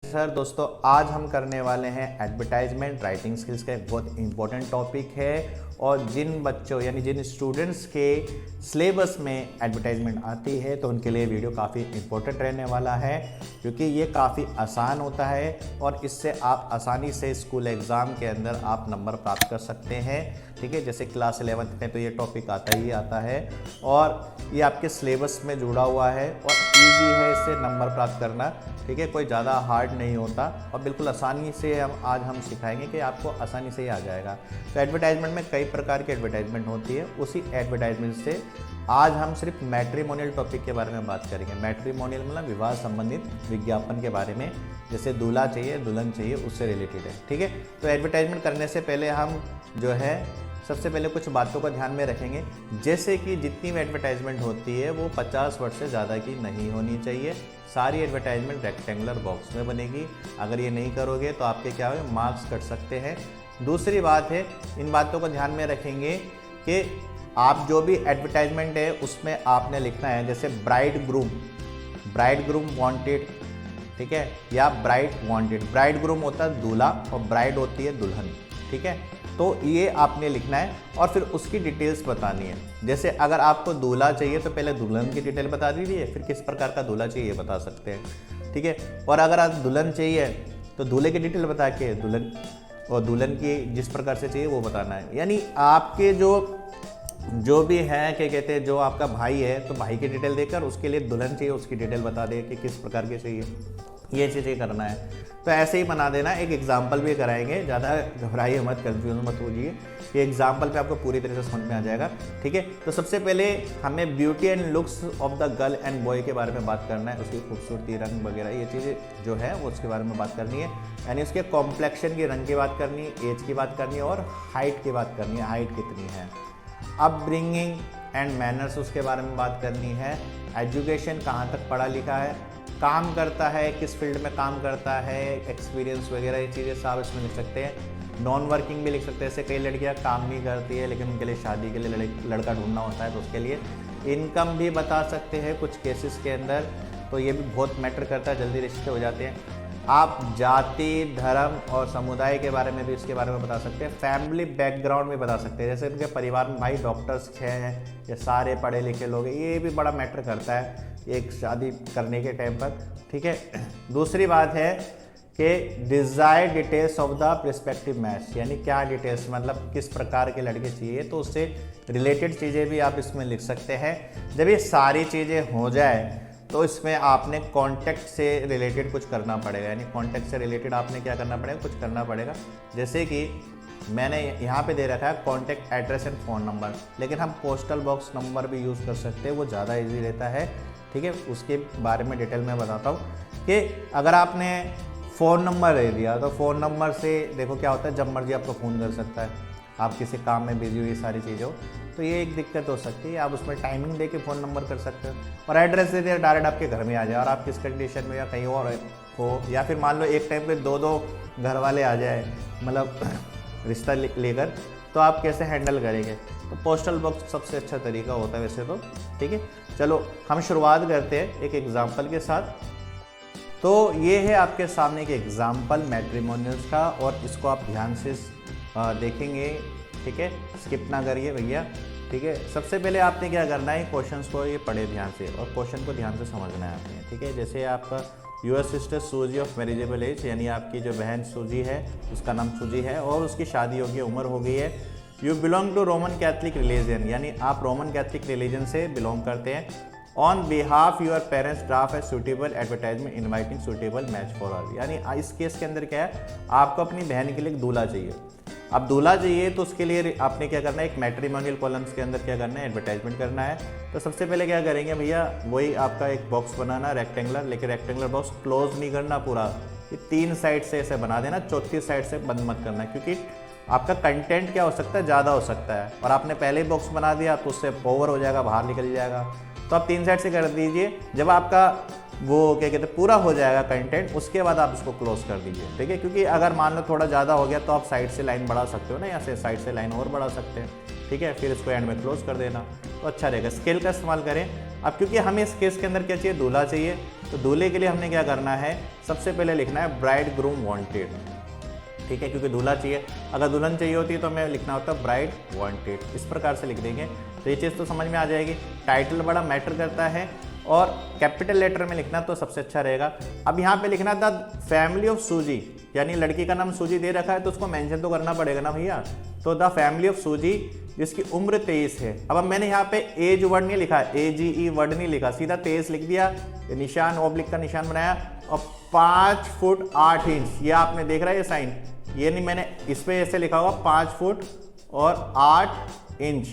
Sir दोस्तों, आज हम करने वाले हैं एडवर्टाइजमेंट राइटिंग स्किल्स का एक बहुत इंपॉर्टेंट टॉपिक है। और जिन बच्चों यानी जिन स्टूडेंट्स के सिलेबस में एडवर्टाइजमेंट आती है तो उनके लिए वीडियो काफ़ी इंपॉर्टेंट रहने वाला है, क्योंकि ये काफ़ी आसान होता है और इससे आप आसानी से स्कूल एग्ज़ाम के अंदर आप नंबर प्राप्त कर सकते हैं। ठीक है, जैसे क्लास 11th में तो ये टॉपिक आता ही आता है और ये आपके सिलेबस में जुड़ा हुआ है और ईजी है इससे नंबर प्राप्त करना। ठीक है, कोई ज़्यादा हार्ड नहीं होता और बिल्कुल आसानी से हम सिखाएंगे कि आपको आसानी से ही आ जाएगा। तो एडवर्टाइजमेंट में कई प्रकार की एडवर्टाइजमेंट होती है, उसी एडवर्टाइजमेंट से आज हम सिर्फ मैट्रिमोनियल टॉपिक के बारे में बात करेंगे। मैट्रिमोनियल मतलब विवाह संबंधित विज्ञापन के बारे में, जैसे दूल्हा चाहिए दुल्हन चाहिए उससे रिलेटेड है। ठीक है, तो एडवर्टाइजमेंट करने से पहले हम जो है सबसे पहले कुछ बातों का ध्यान में रखेंगे, जैसे कि जितनी भी एडवर्टाइजमेंट होती है वो 50 वर्ड से ज़्यादा की नहीं होनी चाहिए। सारी एडवर्टाइजमेंट रेक्टेंगुलर बॉक्स में बनेगी। अगर ये नहीं करोगे तो आपके क्या होगा, मार्क्स कट सकते हैं। दूसरी बात है, इन बातों को ध्यान में रखेंगे कि आप जो भी एडवर्टाइजमेंट है उसमें आपने लिखना है, जैसे ब्राइड ग्रूम वांटेड, ठीक है, या ब्राइड वांटेड। ब्राइड ग्रूम होता है दूल्हा और ब्राइड होती है दुल्हन। ठीक है, तो ये आपने लिखना है और फिर उसकी डिटेल्स बतानी है। जैसे अगर आपको दूल्हा चाहिए तो पहले दुल्हन की डिटेल बता दीजिए, फिर किस प्रकार का दूल्हा चाहिए बता सकते हैं। ठीक है, और अगर आप दुल्हन चाहिए तो दूल्हे की डिटेल बता के दुल्हन की जिस प्रकार से चाहिए वो बताना है। यानी आपके जो भी है क्या कहते हैं, जो आपका भाई है तो भाई की डिटेल देकर उसके लिए दुल्हन चाहिए उसकी डिटेल बता दे कि किस प्रकार की चाहिए, ये चीज़ें करना है। तो ऐसे ही बना देना। एक एग्जाम्पल भी कराएंगे, ज़्यादा घबराइए मत, कंफ्यूज मत होइए, ये एग्जाम्पल पे आपको पूरी तरह से समझ में आ जाएगा। ठीक है, तो सबसे पहले हमें beauty and looks of the girl and boy के बारे में बात करना है, उसकी खूबसूरती, रंग वगैरह ये चीज़ें जो है वो उसके बारे में बात करनी है। यानी उसके कॉम्प्लेक्शन के रंग की बात करनी है, एज की बात करनी है और हाइट की बात करनी है, हाइट कितनी है। अपब्रिंगिंग एंड मैनर्स उसके बारे में बात करनी है। एजुकेशन, कहाँ तक पढ़ा लिखा है, काम करता है, किस फील्ड में काम करता है, एक्सपीरियंस वगैरह ये चीज़ें सब इसमें लिख सकते हैं। नॉन वर्किंग भी लिख सकते हैं, जैसे कई लड़कियां काम नहीं करती है लेकिन उनके लिए शादी के लिए लड़का ढूंढना होता है तो उसके लिए इनकम भी बता सकते हैं कुछ केसेस के अंदर। तो ये भी बहुत मैटर करता है, जल्दी रिश्ते हो जाते हैं। आप जाति, धर्म और समुदाय के बारे में भी इसके बारे में बता सकते हैं। फैमिली बैकग्राउंड भी बता सकते हैं, जैसे उनके परिवार में भाई डॉक्टर्स हैं या सारे पढ़े लिखे लोग हैं, ये भी बड़ा मैटर करता है एक शादी करने के टाइम पर। ठीक है, दूसरी बात है कि desire details of the prospective match, यानी क्या डिटेल्स मतलब किस प्रकार के लड़के चाहिए, तो उससे रिलेटेड चीज़ें भी आप इसमें लिख सकते हैं। जब ये सारी चीज़ें हो जाए तो इसमें आपने कॉन्टैक्ट से रिलेटेड कुछ करना पड़ेगा। यानी कॉन्टैक्ट से रिलेटेड आपने क्या करना पड़ेगा, कुछ करना पड़ेगा। जैसे कि मैंने यहाँ पे दे रखा है contact address and phone number, लेकिन हम पोस्टल बॉक्स नंबर भी यूज़ कर सकते हैं, वो ज़्यादा ईजी रहता है। ठीक है, उसके बारे में डिटेल में बताता हूँ कि अगर आपने फ़ोन नंबर दे दिया तो फ़ोन नंबर से देखो क्या होता है, जब मर्जी आपको फ़ोन कर सकता है, आप किसी काम में बिजी हुई सारी चीज़ें हो तो ये एक दिक्कत हो सकती है। आप उसमें टाइमिंग दे के फ़ोन नंबर कर सकते हो और एड्रेस दे दिया डायरेक्ट आपके घर में आ जाए और आप किस कंडीशन में या कहीं और हो, या फिर मान लो एक टाइम पे दो घर वाले आ जाए, मतलब रिश्ता लेकर, तो आप कैसे हैंडल करेंगे। तो पोस्टल बॉक्स सबसे अच्छा तरीका होता है वैसे तो। ठीक है, चलो हम शुरुआत करते हैं एक एग्जाम्पल के साथ। तो ये है आपके सामने एक एग्जाम्पल मैट्रिमोनियल्स का और इसको आप ध्यान से देखेंगे। ठीक है, स्किप ना करिए भैया। ठीक है, सबसे पहले आपने क्या करना है, क्वेश्चंस को ये पढ़े ध्यान से और क्वेश्चन को ध्यान से समझना है आपने। ठीक है, जैसे आपका यूर सिस्टर सूजी ऑफ मैरिजेबल एज, यानी आपकी जो बहन सूजी है उसका नाम सूजी है और उसकी शादी की उम्र हो गई है। You belong to Roman Catholic religion, यानी आप रोमन कैथलिक रिलीजन से बिलोंग करते हैं। On behalf your parents draft a suitable advertisement inviting suitable match for her, यानी इस केस के अंदर क्या है, आपको अपनी बहन के लिए एक दूल्हा चाहिए। अब दूल्हा चाहिए तो उसके लिए आपने क्या करना है, एक मैट्रिमोनियल कॉलम्स के अंदर क्या करना है, एडवर्टाइजमेंट करना है। तो सबसे पहले क्या करेंगे भैया, वही आपका एक बॉक्स बनाना रेक्टेंगुलर, लेकिन रेक्टेंगुलर बॉक्स क्लोज नहीं करना पूरा, ये 3 साइड से ऐसे बना देना, चौथी साइड से बंद मत करना, क्योंकि आपका कंटेंट क्या हो सकता है, ज़्यादा हो सकता है और आपने पहले ही बॉक्स बना दिया तो उससे ओवर हो जाएगा, बाहर निकल जाएगा। तो आप 3 साइड से कर दीजिए। जब आपका वो क्या कहते हैं पूरा हो जाएगा कंटेंट, उसके बाद आप इसको क्लोज कर दीजिए। ठीक है, क्योंकि अगर मान लो थोड़ा ज़्यादा हो गया तो आप साइड से लाइन बढ़ा सकते हो ना, यहाँ से साइड से लाइन और बढ़ा सकते हैं। ठीक है, फिर इसको एंड में क्लोज कर देना तो अच्छा रहेगा। स्केल का इस्तेमाल करें। अब क्योंकि हमें इस केस के अंदर क्या चाहिए, दूल्हा चाहिए, तो दूल्हे के लिए हमने क्या करना है, सबसे पहले लिखना है ब्राइड ग्रूम वांटेड, ठीक है, क्योंकि दूल्हा चाहिए। अगर दुल्हन चाहिए होती है तो हमें लिखना होता है ब्राइड वांटेड, इस प्रकार से लिख देंगे तो ये चीज़ तो समझ में आ जाएगी। टाइटल बड़ा मैटर करता है और कैपिटल लेटर में लिखना तो सबसे अच्छा रहेगा। अब यहाँ पे लिखना द फैमिली ऑफ सूजी, यानी लड़की का नाम सूजी दे रखा है तो उसको मेंशन तो करना पड़ेगा ना भैया। तो द फैमिली ऑफ सूजी जिसकी उम्र 23 है। अब मैंने यहाँ पे एज वर्ड नहीं लिखा, AGE वर्ड नहीं लिखा, सीधा 23 लिख दिया, निशान ऑब्लिक का निशान बनाया और 5 फुट 8 इंच, ये आपने देख रहा है ये साइन, ये नहीं मैंने इस पे ऐसे लिखा होगा 5 फुट और 8 इंच,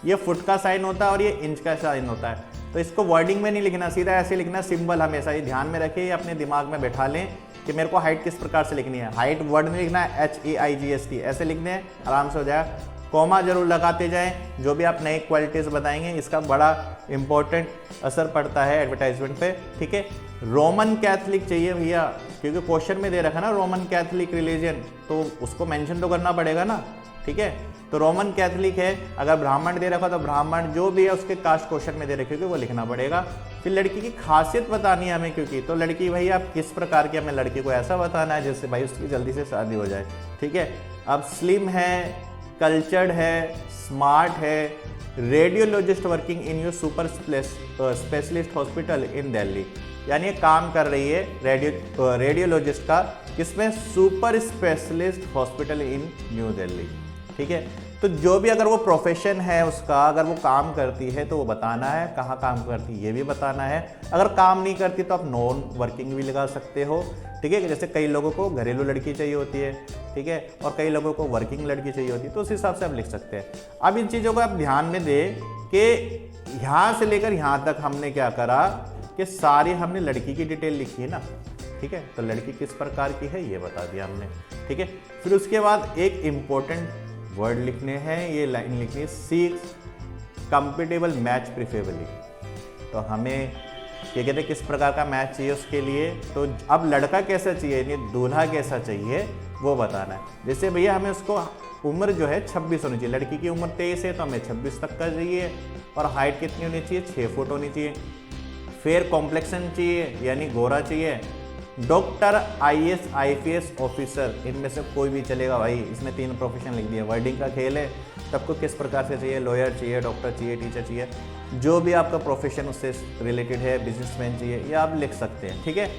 ये फुट का साइन होता है और ये इंच का साइन होता है। तो इसको वर्डिंग में नहीं लिखना, सीधा ऐसे लिखना, सिंबल हमेशा ये ध्यान में रखिए, अपने दिमाग में बैठा लें कि मेरे को हाइट किस प्रकार से लिखनी है। हाइट वर्ड में लिखना है HAIGST, ऐसे लिखने हैं, आराम से हो जाएगा। कॉमा जरूर लगाते जाएं, जो भी आप नई क्वालिटीज़ बताएंगे इसका बड़ा इंपॉर्टेंट असर पड़ता है एडवर्टाइजमेंट पे, ठीक है। रोमन कैथलिक चाहिए भैया, क्योंकि क्वेश्चन में दे रखा ना रोमन कैथलिक रिलीजन, तो उसको मेंशन तो करना पड़ेगा ना, ठीक है। तो रोमन कैथलिक है, अगर ब्राह्मण दे रखा तो ब्राह्मण जो भी है उसके कास्ट क्वेश्चन में दे रखे वो लिखना पड़ेगा। फिर लड़की की खासियत बतानी है हमें, क्योंकि तो लड़की भाई आप किस प्रकार की, हमें लड़की को ऐसा बताना है जिससे भाई उसकी जल्दी से शादी हो जाए, ठीक है। अब स्लिम है, कल्चर्ड है, स्मार्ट है, radiologist working in your super specialist hospital in Delhi, यानी काम कर रही है रेडियोलॉजिस्ट का किसमें, super specialist hospital in new Delhi, ठीक है। तो जो भी अगर वो प्रोफेशन है उसका, अगर वो काम करती है तो वो बताना है, कहाँ काम करती है ये भी बताना है। अगर काम नहीं करती तो आप नॉन वर्किंग भी लगा सकते हो, ठीक है। जैसे कई लोगों को घरेलू लड़की चाहिए होती है, ठीक है, और कई लोगों को वर्किंग लड़की चाहिए होती है, तो उस हिसाब से आप लिख सकते हैं। अब इन चीज़ों को आप ध्यान में दें कि यहाँ से लेकर यहाँ तक हमने क्या करा कि सारी हमने लड़की की डिटेल लिखी है ना, ठीक है। तो लड़की किस प्रकार की है ये बता दिया हमने, ठीक है। फिर उसके बाद एक इम्पोर्टेंट वर्ड लिखने हैं, ये लाइन लिखनी है, सीक्स कंपेटेबल मैच प्रिफरेबली। तो हमें क्या कहते हैं किस प्रकार का मैच चाहिए उसके लिए, तो अब लड़का कैसा चाहिए यानी दूल्हा कैसा चाहिए वो बताना है। जैसे भैया हमें उसको उम्र जो है 26 होनी चाहिए, लड़की की उम्र 23 है तो हमें 26 तक का चाहिए, और हाइट कितनी होनी चाहिए, 6 फुट होनी चाहिए। फेयर कॉम्प्लेक्शन चाहिए यानी गोरा चाहिए। डॉक्टर, IAS, IPS ऑफिसर, इनमें से कोई भी चलेगा भाई, इसमें 3 प्रोफेशन लिख दिया, वर्डिंग का खेल है। सबको किस प्रकार से चाहिए, लॉयर चाहिए, डॉक्टर चाहिए, टीचर चाहिए, जो भी आपका प्रोफेशन उससे रिलेटेड है, बिजनेसमैन चाहिए, ये आप लिख सकते हैं, ठीक है।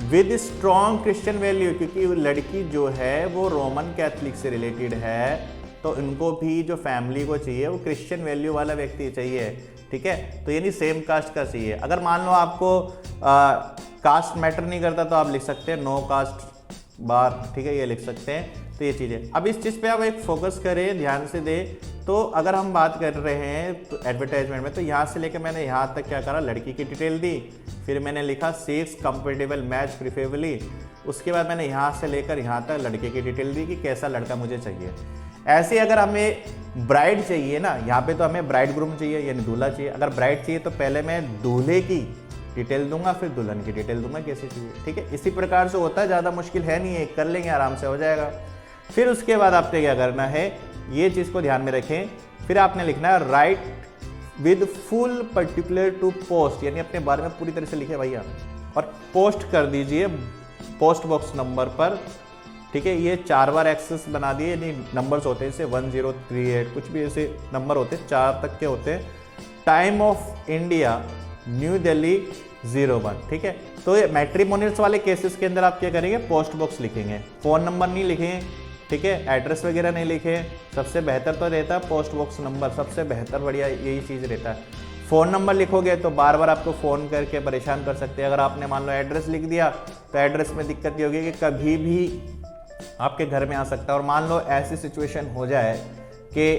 विद स्ट्रॉन्ग क्रिश्चियन वैल्यू, क्योंकि लड़की जो है वो रोमन कैथलिक से रिलेटेड है, तो इनको भी जो फैमिली को चाहिए वो क्रिश्चियन वैल्यू वाला व्यक्ति चाहिए, ठीक है। तो यानी सेम कास्ट का चाहिए। अगर मान लो आपको कास्ट मैटर नहीं करता तो आप लिख सकते हैं नो कास्ट बार, ठीक है, ये लिख सकते हैं। तो ये चीज़ें, अब इस चीज़ पे आप एक फोकस करें, ध्यान से दें। तो अगर हम बात कर रहे हैं तो एडवर्टाइजमेंट में, तो यहाँ से लेकर मैंने यहाँ तक क्या करा, लड़की की डिटेल दी, फिर मैंने लिखा सीक्स कंपेटेबल मैच प्रिफरेबली, उसके बाद मैंने यहाँ से लेकर यहाँ तक लड़के की डिटेल दी कि कैसा लड़का मुझे चाहिए। ऐसे अगर हमें ब्राइड चाहिए ना, यहाँ पे तो हमें ब्राइड ग्रूम चाहिए यानी दूल्हा चाहिए। अगर ब्राइड चाहिए तो पहले मैं दूल्हे की डिटेल दूंगा, फिर दुल्हन की डिटेल दूंगा कैसे चाहिए, ठीक है। इसी प्रकार से होता है, ज़्यादा मुश्किल है नहीं है, कर लेंगे आराम से हो जाएगा। फिर उसके बाद आपने क्या करना है, ये चीज़ को ध्यान में रखें। फिर आपने लिखना है write with full particular to post, यानी अपने बारे में पूरी तरह से लिखे भैया, और पोस्ट कर दीजिए पोस्ट बॉक्स नंबर पर, ठीक है। ये 4 बार एक्सेस बना दिए, यानी नंबर्स होते हैं जैसे 1038, कुछ भी ऐसे नंबर होते हैं, 4 तक के होते हैं। Time of India new Delhi 01, ठीक है। तो ये मैट्रिमोनियल्स वाले केसेस के अंदर आप क्या करेंगे, पोस्ट बॉक्स लिखेंगे, फ़ोन नंबर नहीं लिखेंगे, ठीक है, एड्रेस वगैरह नहीं लिखे। सबसे बेहतर तो रहता है पोस्ट बॉक्स नंबर, सबसे बेहतर बढ़िया यही चीज़ रहता है। फ़ोन नंबर लिखोगे तो बार बार आपको फ़ोन करके परेशान कर सकते हैं। अगर आपने मान लो एड्रेस लिख दिया तो एड्रेस में दिक्कत ये होगी कि कभी भी आपके घर में आ सकता है। और मान लो ऐसी सिचुएशन हो जाए कि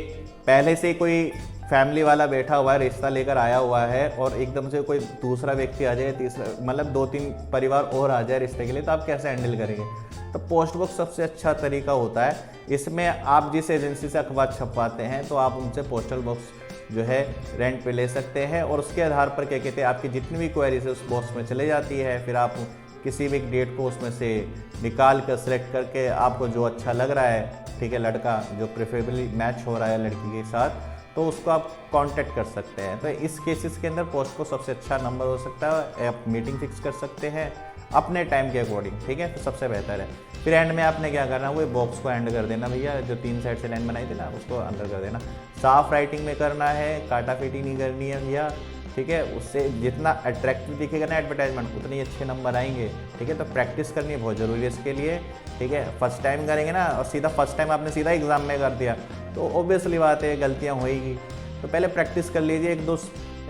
पहले से कोई फैमिली वाला बैठा हुआ है, रिश्ता लेकर आया हुआ है, और एकदम से कोई दूसरा व्यक्ति आ जाए, तीसरा मतलब 2-3 परिवार और आ जाए रिश्ते के लिए, तो आप कैसे हैंडल करेंगे। तो पोस्ट बॉक्स सबसे अच्छा तरीका होता है। इसमें आप जिस एजेंसी से अखबार छपवाते हैं तो आप उनसे पोस्टल बॉक्स जो है रेंट पे ले सकते हैं, और उसके आधार पर क्या कहते हैं आपकी जितनी भी क्वेरीज है उस बॉक्स में चले जाती है। फिर आप किसी भी डेट को उसमें से निकाल कर सेलेक्ट करके आपको जो अच्छा लग रहा है, ठीक है, लड़का जो प्रेफरेबली मैच हो रहा है लड़की के साथ, तो उसको आप कांटेक्ट कर सकते हैं। तो इस केसेस के अंदर पोस्ट को सबसे अच्छा नंबर हो सकता है, आप मीटिंग फिक्स कर सकते हैं अपने टाइम के अकॉर्डिंग, ठीक है, तो सबसे बेहतर है। फिर एंड में आपने क्या करना, वो बॉक्स को एंड कर देना भैया, जो 3 साइड से लाइन बनाई थी ना उसको अंदर कर देना। साफ राइटिंग में करना है, काटा पीटी नहीं करनी है भैया, ठीक है। उससे जितना अट्रैक्टिव दिखेगा ना एडवर्टाइजमेंट उतने अच्छे नंबर आएंगे, ठीक है। तो प्रैक्टिस करनी बहुत ज़रूरी है इसके लिए, ठीक है। फर्स्ट टाइम करेंगे ना और सीधा फर्स्ट टाइम आपने सीधा एग्ज़ाम में कर दिया तो ऑब्वियसली बात है गलतियाँ होएगी। तो पहले प्रैक्टिस कर लीजिए, एक दो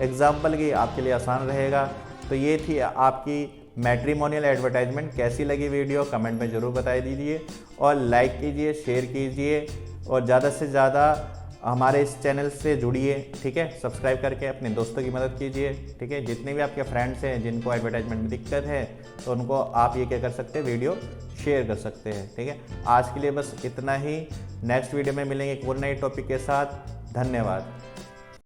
एग्जाम्पल की, आपके लिए आसान रहेगा। तो ये थी आपकी मैट्रिमोनियल एडवर्टाइजमेंट। कैसी लगी वीडियो कमेंट में ज़रूर बता दीजिए और लाइक कीजिए, शेयर कीजिए और ज़्यादा से ज़्यादा हमारे इस चैनल से जुड़िए, ठीक है। सब्सक्राइब करके अपने दोस्तों की मदद कीजिए, ठीक है। जितने भी आपके फ्रेंड्स हैं जिनको एडवर्टाइजमेंट में दिक्कत है तो उनको आप ये क्या कर सकते हैं, वीडियो शेयर कर सकते हैं, ठीक है। आज के लिए बस इतना ही। नेक्स्ट वीडियो में मिलेंगे एक और नए टॉपिक के साथ। धन्यवाद।